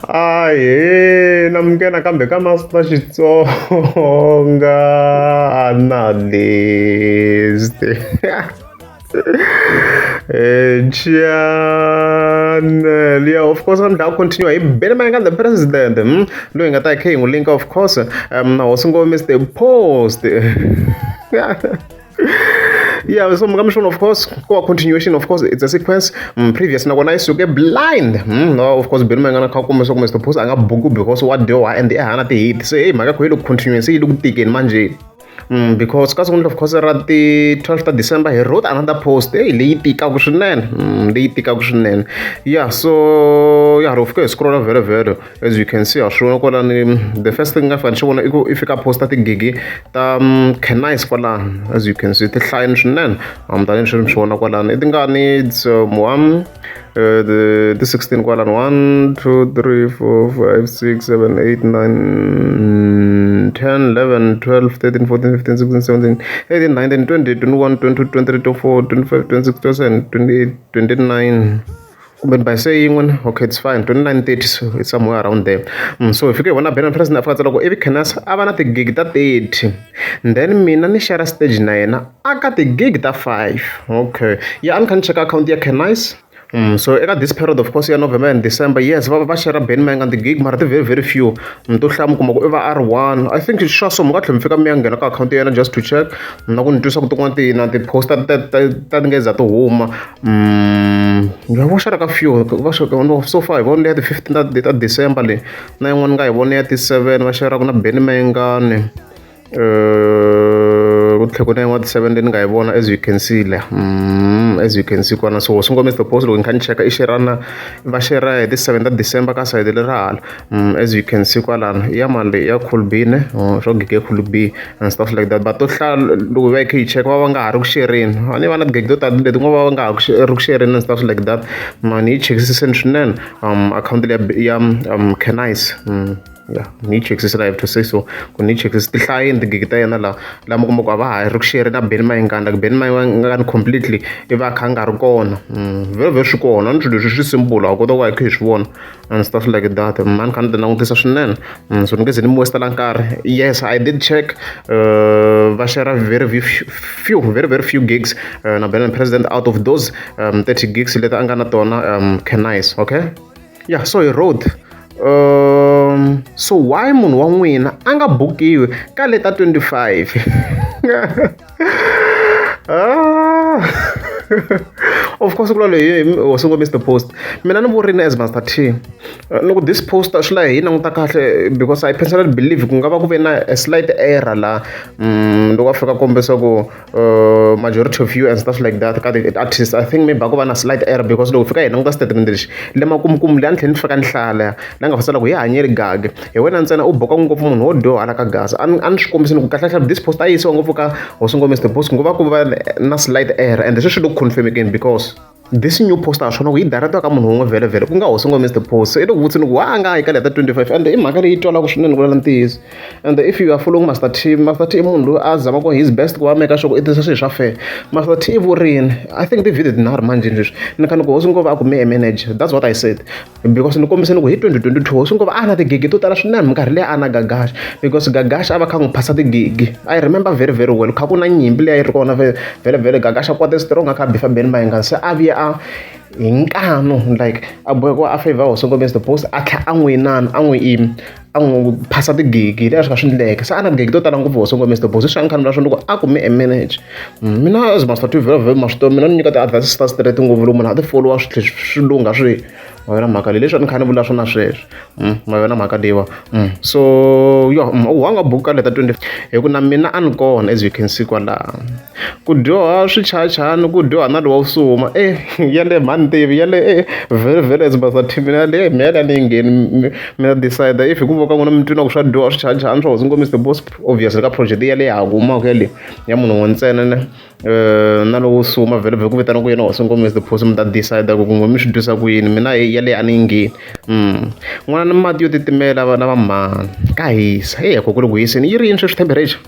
Ahee, namukela kambe ka Master Xitsonga analyst. Channel, yeah, of course, I'm now continue. I better man the president. Doing a like king link, of course. Now also go miss the post. Yeah, so I'm of course, core continuation, of course, it's a sequence. Previous now when I used to get blind. No, of course, Bill Mangana Kakum so Mr. Post and a bugu because what do I and the Hana hit. Say, my look continue, say, look thick in Manje. Because of course at the 12th of December he wrote another post. Hey, yeah, so yeah, of course, scroll very very as you can see. I'll show you the first thing I show you if you can post at the gigi. Can nice as you can see the client then the show I think I need one. The 16 kwalan 1 2 3 4 5 6 7 8 9 10 11 12 13 14 15 16 17 18 19 20 21 22 23 24 25 26 27 28 29. But by saying one, okay, it's fine. 29, 30, so it's somewhere around there. So if you get one Ben President of Africa, if you can ask, I want the gig that 8. Then me nani share stage 9. I got the gig that 5. Okay. Yeah, I can check account here. Can nice. So at this period, of course, November and December, yes, share Ben Mang and the gig, but very, very few. To over R1, I think it's just some got them figure me and account here just to check. I'm not going to do something on the post that gets at home. What should a few? So far, I've only had the 15th of December. Now, one guy, 187, was sharing Ben Mangan. As you can see, as you can see, so Mr. Post we can check Isherana Vashera this 7th of December as you can see, Yamal could be could be and stuff like that. But to check Wanga sharing, anyone get that sharing and stuff like that. Money checks essential account can nice. Yeah, niche exist I have to say so. Niche exist the client the gig la Lamoko share na Ben Mangan, Ben Mangan completely. If I can't go on, very sure on to symbol or go the white cash one and stuff like that. Man can't denounce this session then. So in case in Mustalankar, yes, I did check Vashera very few gigs. Na Ben President out of those 30 gigs later Anganatona can nice, okay? Yeah, so he wrote. So why munhu wa n'wina a nga bukiwi ka leta 25? Of course, also Mr. Post. Mina ni vurini as Master T. Look, this post actually because I personally believe kungaba kuve na a slight error la loko Afrika kombisa ku majority of you and stuff like that ka the artists. I think maybe kuva na slight error because loko fika hina statement lexi le makumkum le antlheni fika nhlala la nga fasela ku hi hanyeli gage hi wena ntsena u boka ngopfu munhu wo dyo hala ka gaza a ni swi kombisini ku kahlahla this post a yisiwa ngopfu ka Hosingo Mr. Post nguva ku va na slight error and this should confirm again because this new post I shona ku yi director ka munhu wun'we vele ku nga Hosingo Mr. Post so vutsini ku wa nga eka leta 25 and i mhaka leyi twalaka swinene ku ntiyiso and if you are following Master T munhu loyi a zama ku his best ku va make sure ku i tisa swilo swa fair Master T i vurini I think the video dinharhu manje leswi ni khani ku Hosingo va ku me a manager that's what I said because ni kombiseni ku hi 2022 Hosingo va ana tigigi to tala swinene minkarhi leyi ana Gagash because Gagash a va kha n'wi phasa tigigi I remember very very well kha ku na nyimpi leyi ri kona vele Gagash a kwate strong kha bifa Ben Mayengani se a vuya hinkano like a boyako a favor Hosingo Mr. Post a tlha a n'wi inani a n'wi phasa tigigi leswi ka swi endleka se a na gigi to tala ngopfu Hosingo Mr. Post swi nkhani leswi loko a ku me a manage mina as Master T very very maswitomi mina ni nyika ti-advice ta straight ngopfu loko munhu a ti followa swi lungha swi wena mhaka leyi leswi ni khani vula swona sweswo wena mhaka leyiwa so yo wa nga buka leta 20 hi ku na mina a ni kona as you can see kwalaha ku dyoha swichayachayani ku dyoha na lowa usuma yale mhantivi yale very very as Master T mina le mhela ni ngheni mina decide if hi ku voka n'wina mi twina ku swa dyoha swichayachayani swa Hosingo Mr. Post obviously ka project yale ya humaka yale ya munhu wo ntsena na lowo usuma vele ku vitana ku yena Hosingo Mr. Post mi ta decide ku n'we mi swi twisa ku yini mina yale a ni ngheni n'wana ni mati yo titimela vana va mhani ka hisa ku ku ri ku hiseni yi ri yini sweswi temperature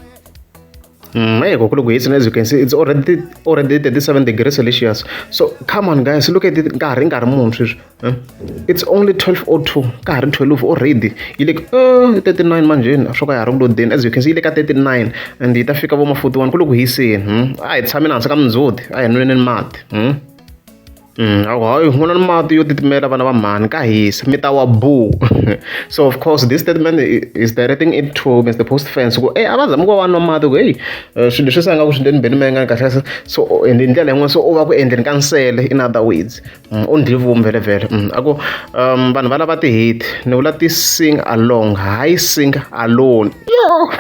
Hey, as you can see, it's already 37 degrees Celsius. So come on, guys, look at it. It's only 12:02. 12 already. You like 39 manjin. As you can see, like 39, and the Tafika Woma photo one. Look, he's saying, it's coming on some zod. I am running mad. Mati yo titimela vana va mhani ka hisa mi ta wa boo. So of course this statement is directing it to Mr. Post fans ku a va zama ku va nwa mati ku hey swilo leswi swi nga ku swi ndeni beni ma nga kahle so hi ndlela yin'wana so u va ku endleni ka nsele in other words u ndlivumi vhele a ku vanhu va lava ti-hit ni vula ti-sing along hayi sing alone yo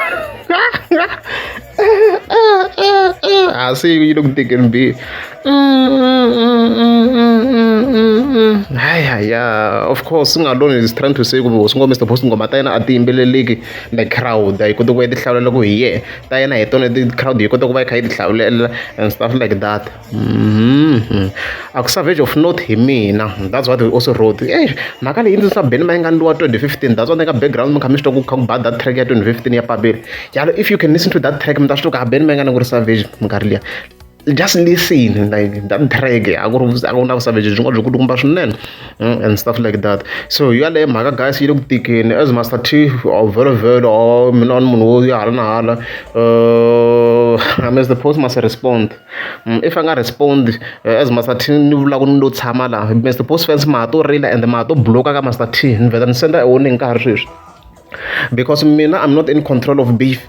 I see you look thick and big. Yeah, of course, alone is trying to say Mr. Post Ngomatana at the Imbeleligi, the crowd. I could the way the Shalalogo here. Diana, I told the crowd, you could the way and stuff like that. A savage of note, he mean. That's what we also wrote. Hey, Nakali into some Benman and 2015. That's what I got background comes to come back that track at 2015 year Pabil. Yeah, if you can listen to that track, that's to Benman and Savage Magalia. Just listen like that track I have savages and stuff like that. So you are maga guys you look thinking as Master T or very or non mono I mean the post must respond. If I respond as Master T new lagundo tamala Mr. Post fans mato really and the mato bloka Master T and then send a owning car because I'm not in control of beef.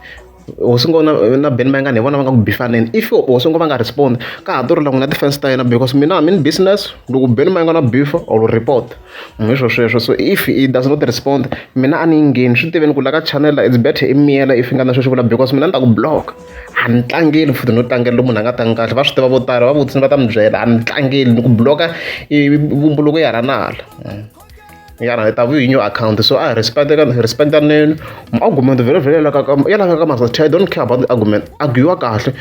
Also na ben manga ne wana manga bifanen if also ngoma respond ka adoro la ngona defense tayena because I'm in business do ben manga na beef or report so if he does not respond mina aningain should even kula channel it's better email if ngana shosho because mina nta ku block antlangeli futhi no tlangela lo munhu anga tangi kahle va swi tiva vo tala va vutisa va ta mi byela antlangeli ni ku blocka vumbuluko ya ranala yeah, I have in your account, so I respect that name. Argument very like I don't care about the argument. Argue kahle.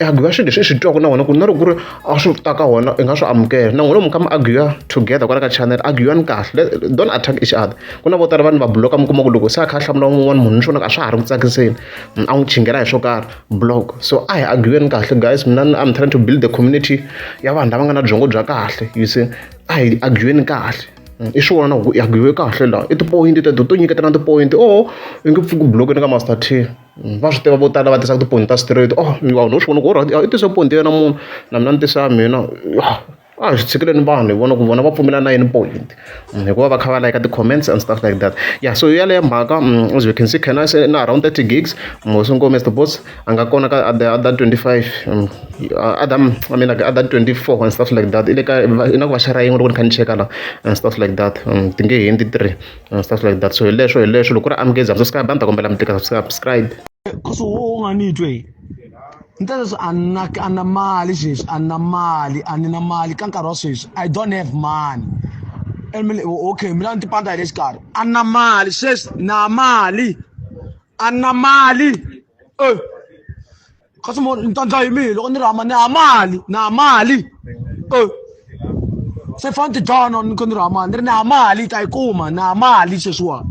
Argue should talk now. No guru I should talk on I'm care. Now we come argue together kwa channel argue and kahle. Don't attack each other. Kuna botara van ba block am kumogulugo. Sa kahle am long one munhu shona ka sharu tsaka sen. Ang chingera shoka block. So I argue and kahle guys. I'm trying to build the community. Ya vanhu lava nga na byongo bya kahle. You see, I argue and kahle. I swona na yagiwe kahle la I ti-point teto to nyiketana ti-point I nge pfuki block ka Master T va swi tiva vo tala va tisaka ti-point ta straight wow no swi vona ku I tisa point yena munhu na mina ni tisa mina swi tshikeleni vanhu hi vona ku vona va pfumela na yini point hikuva va kha va like the-comments and stuff like that. Yeah, so yaleyo mhaka as you can see can I say na around 30 gigs mosungo Mr. Boss anga kona ka at the other 25 other 24 and stuff like that ile ka ina ku va share yin'we loko ni kha ni cheka la and stuff like that ti nge hindi 3 and stuff like that. So hi leswo loko ku ri amukeza subscribe ni ta kombela mi tika subscribe because u nga nitwe ntazo ana mali sweswi ana mali anina mali ka nkarhi wa sweswi I don't have money okay mina ni tipanda hi le xikarhi ana mali sweswi na mali ana mali kasi mo ntandla hi mina loko ni rama ni na mali se fanti John ni ko ni rama ni ri na mali ta yi kuma na mali sweswiwa